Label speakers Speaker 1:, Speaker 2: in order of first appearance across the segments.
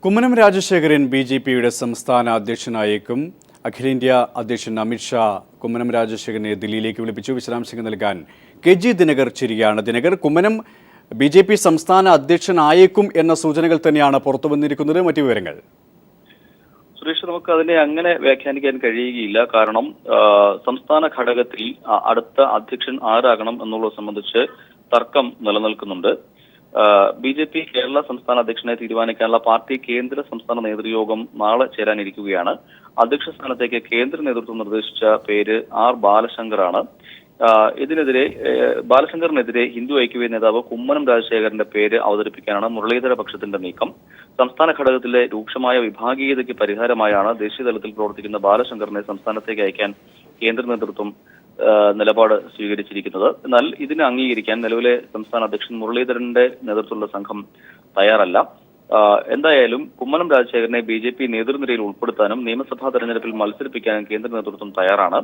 Speaker 1: കുമ്മനം രാജശേഖരൻ ബി.ജെ.പിയുടെ സംസ്ഥാന അധ്യക്ഷനായേക്കും. അഖിലേന്ത്യാ അധ്യക്ഷൻ അമിത്ഷാ കുമ്മനം രാജശേഖരനെ ദില്ലിയിലേക്ക് വിളിപ്പിച്ചു. വിശദാംശങ്ങൾ നൽകാൻ കെ.ജി. ദിനകർ ചിരിയാണ്. ദിനകർ, കുമ്മനം ബി.ജെ.പി സംസ്ഥാന അധ്യക്ഷനായേക്കും എന്ന സൂചനകൾ തന്നെയാണ് പുറത്തു വന്നിരിക്കുന്നത്. മറ്റു വിവരങ്ങൾ?
Speaker 2: സുരേഷ്, നമുക്ക് അതിനെ അങ്ങനെ വ്യാഖ്യാനിക്കാൻ കഴിയുകയില്ല. കാരണം സംസ്ഥാന ഘടകത്തിൽ അടുത്ത അധ്യക്ഷൻ ആരാകണം എന്നുള്ളത് സംബന്ധിച്ച് തർക്കം നിലനിൽക്കുന്നുണ്ട്. ബി.ജെ.പി കേരള സംസ്ഥാന അധ്യക്ഷനെ തീരുമാനിക്കാനുള്ള പാർട്ടി കേന്ദ്ര സംസ്ഥാന നേതൃയോഗം നാളെ ചേരാനിരിക്കുകയാണ്. അധ്യക്ഷ സ്ഥാനത്തേക്ക് കേന്ദ്ര നേതൃത്വം നിർദ്ദേശിച്ച പേര് ആർ ബാലശങ്കറാണ്. ഇതിനെതിരെ ബാലശങ്കറിനെതിരെ ഹിന്ദു ഐക്യവേദി നേതാവ് കുമ്മനം രാജശേഖരന്റെ പേര് അവതരിപ്പിക്കാനാണ് മുരളീധര പക്ഷത്തിന്റെ നീക്കം. സംസ്ഥാന ഘടകത്തിലെ രൂക്ഷമായ വിഭാഗീയതയ്ക്ക് പരിഹാരമായാണ് ദേശീയ തലത്തിൽ പ്രവർത്തിക്കുന്ന ബാലശങ്കറിനെ സംസ്ഥാനത്തേക്ക് അയക്കാൻ കേന്ദ്ര നേതൃത്വം നിലപാട് സ്വീകരിച്ചിരിക്കുന്നത്. എന്നാൽ ഇതിനെ അംഗീകരിക്കാൻ നിലവിലെ സംസ്ഥാന അധ്യക്ഷൻ മുരളീധരന്റെ നേതൃത്വത്തിലുള്ള സംഘം തയ്യാറല്ല. എന്തായാലും കുമ്മനം രാജശേഖരനെ ബി.ജെ.പി നേതൃനിരയിൽ ഉൾപ്പെടുത്താനും നിയമസഭാ തെരഞ്ഞെടുപ്പിൽ മത്സരിപ്പിക്കാനും കേന്ദ്ര നേതൃത്വം തയ്യാറാണ്.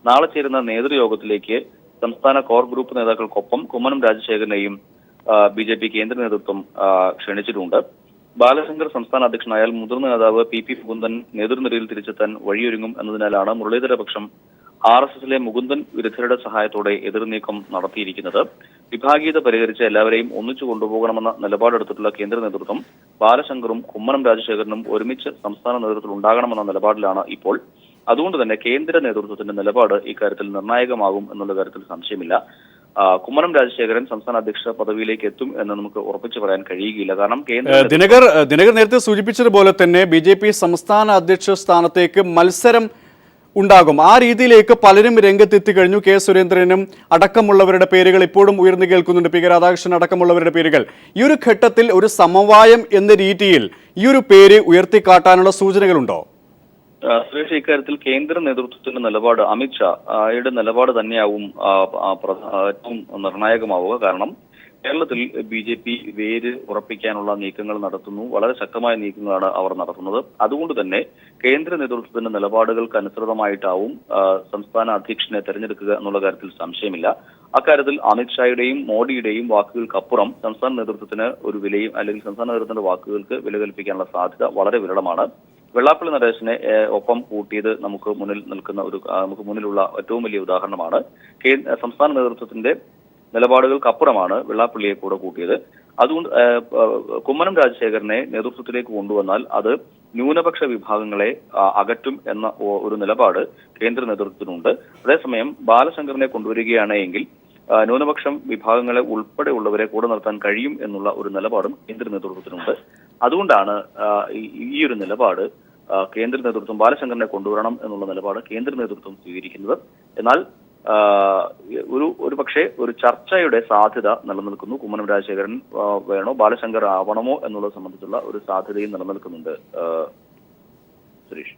Speaker 2: നാളെ ചേരുന്ന നേതൃയോഗത്തിലേക്ക് സംസ്ഥാന കോർ ഗ്രൂപ്പ് നേതാക്കൾക്കൊപ്പം കുമ്മനം രാജശേഖരനെയും ബി.ജെ.പി കേന്ദ്ര നേതൃത്വം ക്ഷണിച്ചിട്ടുണ്ട്. ബാലശങ്കർ സംസ്ഥാന അധ്യക്ഷനായാൽ മുതിർന്ന നേതാവ് പി മുകുന്ദൻ നേതൃനിരയിൽ തിരിച്ചെത്താൻ വഴിയൊരുങ്ങും എന്നതിനാലാണ് മുരളീധര പക്ഷം RSSലെ മുകുന്ദൻ വിരുദ്ധരുടെ സഹായത്തോടെ എതിർനീക്കം നടത്തിയിരിക്കുന്നത്. വിഭാഗീയത പരിഹരിച്ച് എല്ലാവരെയും ഒന്നിച്ചു കൊണ്ടുപോകണമെന്ന നിലപാടെടുത്തിട്ടുള്ള കേന്ദ്ര നേതൃത്വം ബാലശങ്കറും കുമ്മനം രാജശേഖരനും ഒരുമിച്ച് സംസ്ഥാന നേതൃത്വത്തിൽ ഉണ്ടാകണമെന്ന നിലപാടിലാണ് ഇപ്പോൾ. അതുകൊണ്ട് തന്നെ കേന്ദ്ര നേതൃത്വത്തിന്റെ നിലപാട് ഇക്കാര്യത്തിൽ നിർണായകമാകും എന്നുള്ള കാര്യത്തിൽ സംശയമില്ല. കുമ്മനം രാജശേഖരൻ സംസ്ഥാന അധ്യക്ഷ പദവിയിലേക്ക് എത്തും എന്ന് നമുക്ക് ഉറപ്പിച്ചു പറയാൻ കഴിയുകയില്ല. കാരണം
Speaker 1: ദിനകർ നേരത്തെ സൂചിപ്പിച്ചതുപോലെ തന്നെ ബി.ജെ.പി സംസ്ഥാന അധ്യക്ഷ സ്ഥാനത്തേക്ക് മത്സരം ഉണ്ടാകും. ആ രീതിയിലേക്ക് പലരും രംഗത്തെത്തി കഴിഞ്ഞു. കെ സുരേന്ദ്രനും അടക്കമുള്ളവരുടെ പേരുകൾ ഇപ്പോഴും ഉയർന്നു കേൾക്കുന്നുണ്ട്. പി രാധാകൃഷ്ണൻ അടക്കമുള്ളവരുടെ പേരുകൾ. ഈ ഒരു ഘട്ടത്തിൽ ഒരു സമവായം എന്ന രീതിയിൽ ഈ ഒരു പേര് ഉയർത്തിക്കാട്ടാനുള്ള സൂചനകളുണ്ടോ?
Speaker 2: സുരേഷ്, ഇക്കാര്യത്തിൽ കേന്ദ്ര നേതൃത്വത്തിന്റെ നിലപാട് അമിത്ഷായുടെ നിലപാട് തന്നെയാവും ഏറ്റവും നിർണായകമാവുക. കാരണം കേരളത്തിൽ ബി.ജെ.പി വേര് ഉറപ്പിക്കാനുള്ള നീക്കങ്ങൾ നടത്തുന്നു. വളരെ ശക്തമായ നീക്കങ്ങളാണ് അവർ നടത്തുന്നത്. അതുകൊണ്ട് തന്നെ കേന്ദ്ര നേതൃത്വത്തിന്റെ നിലപാടുകൾക്ക് അനുസൃതമായിട്ടാവും സംസ്ഥാന അധ്യക്ഷനെ തെരഞ്ഞെടുക്കുക എന്നുള്ള കാര്യത്തിൽ സംശയമില്ല. അക്കാര്യത്തിൽ അമിത്ഷായുടെയും മോഡിയുടെയും വാക്കുകൾക്കപ്പുറം സംസ്ഥാന നേതൃത്വത്തിന് ഒരു വിലയും അല്ലെങ്കിൽ സംസ്ഥാന നേതൃത്വത്തിന്റെ വാക്കുകൾക്ക് വില കൽപ്പിക്കാനുള്ള സാധ്യത വളരെ വിരളമാണ്. വെള്ളാപ്പള്ളി നടേശനെ ഒപ്പം കൂട്ടിയത് നമുക്ക് മുന്നിലുള്ള ഏറ്റവും വലിയ ഉദാഹരണമാണ്. സംസ്ഥാന നേതൃത്വത്തിന്റെ നിലപാടുകൾക്കപ്പുറമാണ് വെള്ളാപ്പള്ളിയെ കൂടെ കൂട്ടിയത്. അതുകൊണ്ട് കുമ്മനം രാജശേഖരനെ നേതൃത്വത്തിലേക്ക് കൊണ്ടുവന്നാൽ അത് ന്യൂനപക്ഷ വിഭാഗങ്ങളെ അകറ്റും എന്ന ഒരു നിലപാട് കേന്ദ്ര നേതൃത്വത്തിനുണ്ട്. അതേസമയം ബാലശങ്കറിനെ കൊണ്ടുവരികയാണെങ്കിൽ ന്യൂനപക്ഷം വിഭാഗങ്ങളെ ഉൾപ്പെടെയുള്ളവരെ കൂടെ നിർത്താൻ കഴിയും എന്നുള്ള ഒരു നിലപാടും കേന്ദ്ര നേതൃത്വത്തിനുണ്ട്. അതുകൊണ്ടാണ് ഈ ഒരു നിലപാട് കേന്ദ്ര നേതൃത്വം ബാലശങ്കറിനെ കൊണ്ടുവരണം എന്നുള്ള നിലപാട് കേന്ദ്ര നേതൃത്വം സ്വീകരിക്കുന്നത്. എന്നാൽ ഒരു പക്ഷേ ഒരു ചർച്ചയുടെ സാധ്യത നിലനിൽക്കുന്നു. കുമ്മനം രാജശേഖരൻ വേണോ ബാലശങ്കർ ആവണമോ എന്നുള്ളത് സംബന്ധിച്ചുള്ള ഒരു സാധ്യതയും നിലനിൽക്കുന്നുണ്ട് സുരേഷ്.